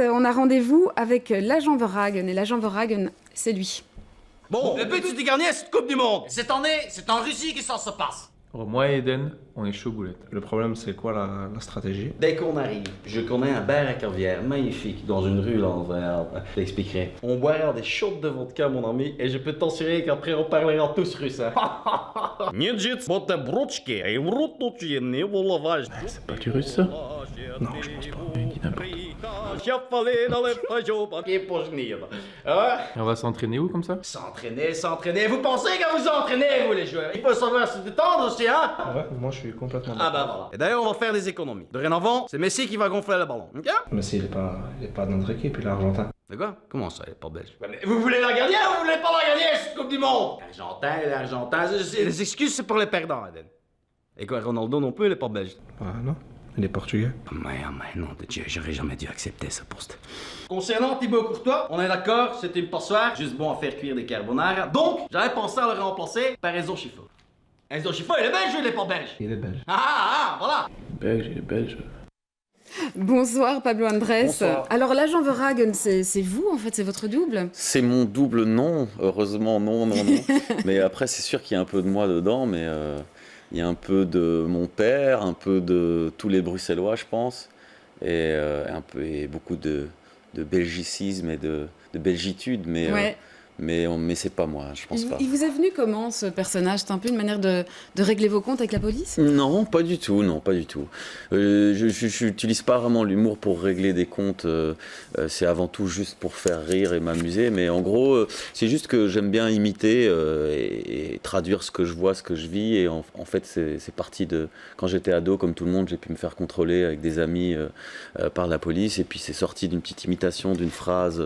On a rendez-vous avec l'agent Verhagen, et l'agent Verhagen, c'est lui. Bon, le but c'est de gagner cette Coupe du Monde. Cette année, c'est en Russie que ça se passe. Alors moi et Eden, on est chaud boulette. Le problème, c'est quoi la stratégie? Dès qu'on arrive, je connais un bar à Caviar magnifique dans une rue l'envers. Je t'expliquerai. On boira des shots de vodka, mon ami, et je peux t'assurer qu'après on parlera tous russe. C'est pas du russe, ça? Non, je pense pas. Il dit n'importe Et on va s'entraîner où comme ça? S'entraîner. Vous pensez qu'à vous entraîner, vous les joueurs? Il faut savoir se détendre aussi, hein? quoi. Ouais, moi je suis complètement Ah bah voilà. Et d'ailleurs, on va faire des économies. Dorénavant, c'est Messi qui va gonfler le ballon, ok? Mais s'il est pas dans notre équipe, il est argentin. De quoi? Comment ça, il est pas belge? Mais vous voulez la gagner ou vous voulez pas la gagner, cette Coupe du Monde? L'Argentin, les excuses, c'est pour les perdants, Eden. Et quoi, Ronaldo non plus, il est pas belge? Ah non, il est portugais. Mais non de Dieu, j'aurais jamais dû accepter ce poste. Concernant Thibaut Courtois, on est d'accord, c'est une passoire, juste bon à faire cuire des carbonara. Donc, j'avais pensé à le remplacer par Enzo Schiffer. Enzo Schiffer, il est belge ou il est pas belge? Il est belge. Voilà. Il est belge. Bonsoir Pablo Andrés. Bonsoir. Alors l'agent Verhagen, c'est vous en fait, c'est votre double? C'est mon double non, heureusement non. Mais après, c'est sûr qu'il y a un peu de moi dedans, mais il y a un peu de mon père, un peu de tous les Bruxellois, je pense, et beaucoup de belgicisme et de belgitude, mais Ouais. mais c'est pas moi, je pense pas. Il vous est venu comment ce personnage? C'est un peu une manière de régler vos comptes avec la police? Non, pas du tout, non, pas du tout. Je n'utilise pas vraiment l'humour pour régler des comptes, c'est avant tout juste pour faire rire et m'amuser, mais en gros, c'est juste que j'aime bien imiter et traduire ce que je vois, ce que je vis, et en fait, c'est parti de... Quand j'étais ado, comme tout le monde, j'ai pu me faire contrôler avec des amis par la police, et puis c'est sorti d'une petite imitation d'une phrase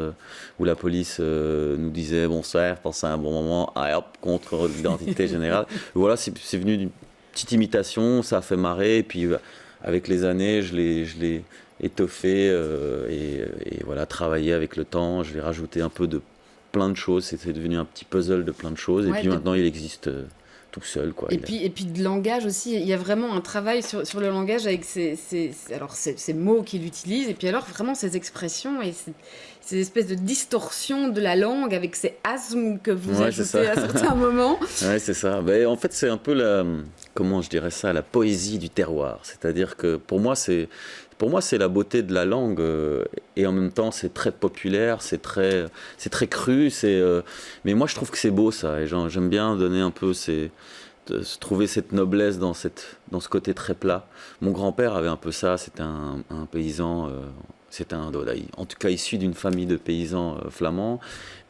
où la police nous disait bonsoir, passez un bon moment, ah, hop, contre l'identité générale. Voilà, c'est venu d'une petite imitation, ça a fait marrer, et puis avec les années, je l'ai étoffé et voilà, travaillé avec le temps, je l'ai rajouté un peu de plein de choses, c'est devenu un petit puzzle de plein de choses, et puis maintenant il existe tout seul, quoi. Et puis de langage aussi, il y a vraiment un travail sur le langage avec ces mots qu'il utilise, et puis alors vraiment ces expressions et ces espèces de distorsions de la langue avec ces asthmes que vous ajoutez à certains moments. Ouais, c'est ça. En fait, c'est un peu comment je dirais ça, la poésie du terroir. C'est-à-dire que pour moi, c'est la beauté de la langue, et en même temps, c'est très populaire, c'est très cru. Mais moi, je trouve que c'est beau, ça. Et j'aime bien donner un peu trouver cette noblesse dans ce côté très plat. Mon grand-père avait un peu ça. C'était un paysan. C'était en tout cas issu d'une famille de paysans flamands,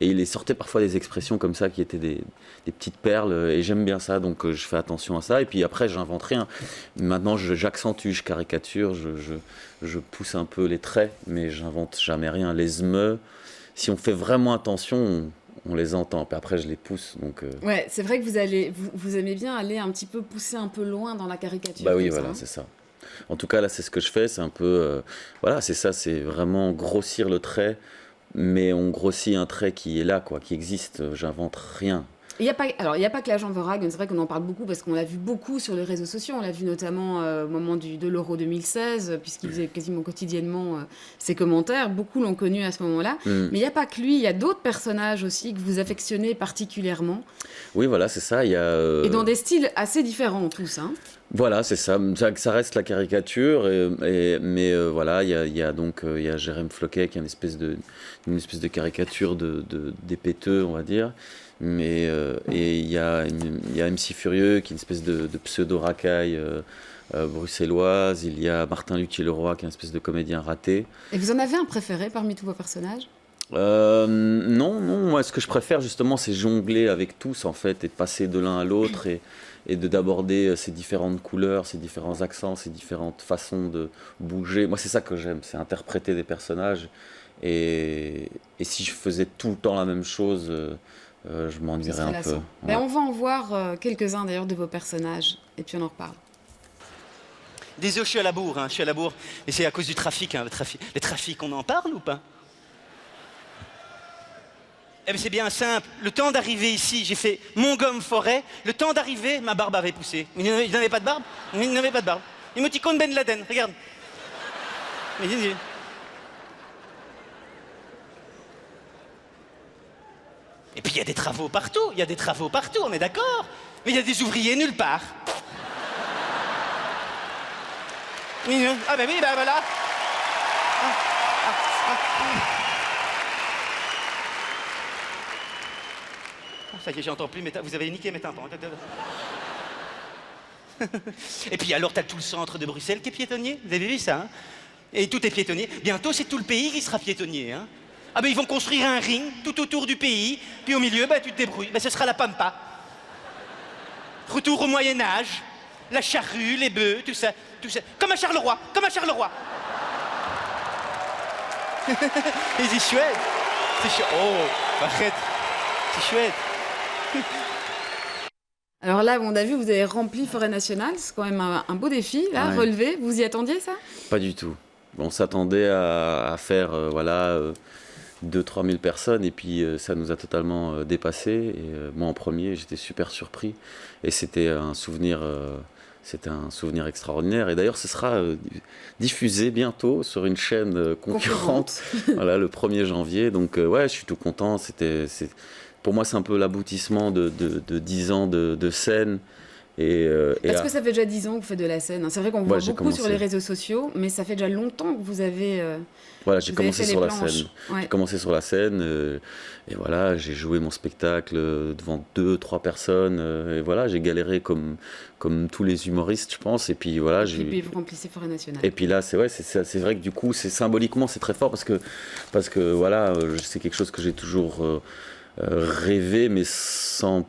et il sortait parfois des expressions comme ça qui étaient des petites perles, et j'aime bien ça, donc je fais attention à ça, et puis après j'invente rien. Maintenant j'accentue, je caricature, je pousse un peu les traits, mais j'invente jamais rien. Les si on fait vraiment attention, on les entend, puis après je les pousse. Donc, Ouais, c'est vrai que vous aimez bien aller un petit peu pousser un peu loin dans la caricature. Bah oui, voilà, c'est ça. En tout cas, là, c'est ce que je fais, c'est un peu... voilà, c'est ça, c'est vraiment grossir le trait, mais on grossit un trait qui est là, quoi, qui existe, j'invente rien. Il n'y a pas que l'agent Verhagen, c'est vrai qu'on en parle beaucoup parce qu'on l'a vu beaucoup sur les réseaux sociaux, on l'a vu notamment au moment de l'Euro 2016, puisqu'il faisait quasiment quotidiennement ses commentaires, beaucoup l'ont connu à ce moment-là, mais il n'y a pas que lui, il y a d'autres personnages aussi que vous affectionnez particulièrement. Oui, voilà, c'est ça, il y a... Et dans des styles assez différents tous, hein. Voilà, c'est ça. Ça reste la caricature, mais voilà, il y a Jérém Floquet qui est une espèce de caricature des péteux, on va dire. Et il y a MC Furieux qui est une espèce de pseudo-racaille bruxelloise. Il y a Martin Luthier-Leroy qui est une espèce de comédien raté. Et vous en avez un préféré parmi tous vos personnages ? Non, moi ce que je préfère justement c'est jongler avec tous en fait, et de passer de l'un à l'autre, et d'aborder ces différentes couleurs, ces différents accents, ces différentes façons de bouger. Moi c'est ça que j'aime, c'est interpréter des personnages, et si je faisais tout le temps la même chose, je m'ennuierais un peu. Ouais. On va en voir quelques-uns d'ailleurs de vos personnages, et puis on en reparle. Désolé, je suis à la bourre, et c'est à cause du trafic, Les trafics, on en parle ou pas? Eh bien, c'est bien simple. Le temps d'arriver ici, j'ai fait Montgomery-Forêt. Le temps d'arriver, ma barbe avait poussé. Il n'avait pas de barbe? Il n'avait pas de barbe. Emoticône Ben Laden, regarde. Mais, Et puis il y a des travaux partout, on est d'accord. Mais il y a des ouvriers nulle part. Ah ben oui, ben voilà. Ça y est, j'entends plus, vous avez niqué mes tympans. Et puis alors, t'as tout le centre de Bruxelles qui est piétonnier. Vous avez vu ça, hein? Et tout est piétonnier. Bientôt, c'est tout le pays qui sera piétonnier, hein? Ah ben, ils vont construire un ring tout autour du pays, puis au milieu, ben, tu te débrouilles. Ben, ce sera la pampa. Retour au Moyen-Âge, la charrue, les bœufs, tout ça. Comme à Charleroi. Et c'est chouette. Oh, arrête. C'est chouette. Alors là, on a vu, vous avez rempli Forêt Nationale, c'est quand même un beau défi, là, relevé. Vous y attendiez, ça? Pas du tout. On s'attendait à faire 2-3 000 personnes et puis ça nous a totalement dépassé. Et, moi en premier, j'étais super surpris et c'était un souvenir extraordinaire. Et d'ailleurs, ce sera diffusé bientôt sur une chaîne concurrente voilà, le 1er janvier. Donc ouais, je suis tout content. Pour moi, c'est un peu l'aboutissement de 10 ans de scène. Parce que ça fait déjà 10 ans que vous faites de la scène. C'est vrai qu'on voit beaucoup commencé sur les réseaux sociaux, mais ça fait déjà longtemps que vous avez... Voilà, j'ai commencé sur la scène. Ouais. J'ai commencé sur la scène et voilà, j'ai joué mon spectacle devant 2-3 personnes. Et voilà, j'ai galéré comme tous les humoristes, je pense. Et puis voilà, Et puis vous remplissez Forêt Nationale. Et puis là, c'est vrai que du coup, symboliquement, c'est très fort parce que voilà, c'est quelque chose que j'ai toujours rêvé, mais sans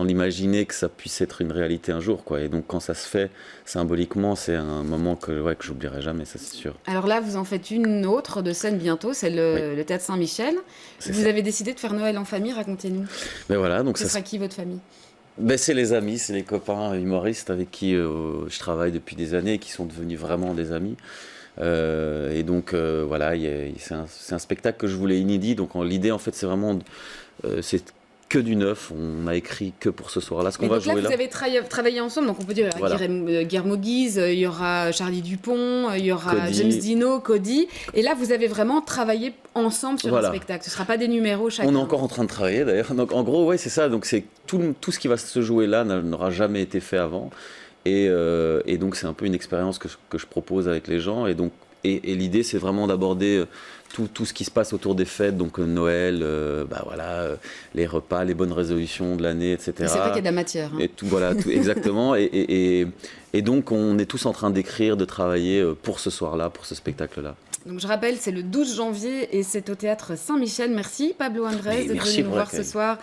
l'imaginer que ça puisse être une réalité un jour, quoi. Et donc quand ça se fait symboliquement, c'est un moment que j'oublierai jamais, ça c'est sûr. Alors là, vous en faites une autre de scène bientôt, c'est le Théâtre Saint-Michel. Vous avez décidé de faire Noël en famille, racontez-nous. Mais voilà, donc ce sera qui votre famille? C'est les amis, c'est les copains humoristes avec qui je travaille depuis des années et qui sont devenus vraiment des amis. Et donc voilà, c'est un spectacle que je voulais inédit. Donc l'idée en fait c'est vraiment c'est que du neuf. On a écrit que pour ce soir-là. Ce qu'on va jouer là. Vous avez travaillé ensemble, donc on peut dire voilà. Guillermo Guise, il y aura Charlie Dupont, il y aura Cody. James Dino, Cody. Et là vous avez vraiment travaillé ensemble sur un spectacle. Ce ne sera pas des numéros chacun. On est encore en train de travailler d'ailleurs. Donc en gros ouais c'est ça. Donc c'est tout ce qui va se jouer là n'aura jamais été fait avant. Et donc c'est un peu une expérience que je propose avec les gens. Et donc et l'idée c'est vraiment d'aborder tout ce qui se passe autour des fêtes, donc Noël, les repas, les bonnes résolutions de l'année, etc. C'est vrai qu'il y a de la matière. Hein. Et tout, voilà, exactement. Et donc on est tous en train d'écrire, de travailler pour ce soir-là, pour ce spectacle-là. Donc je rappelle, c'est le 12 janvier et c'est au Théâtre Saint-Michel. Merci Pablo Andrés d'être venu nous voir ce soir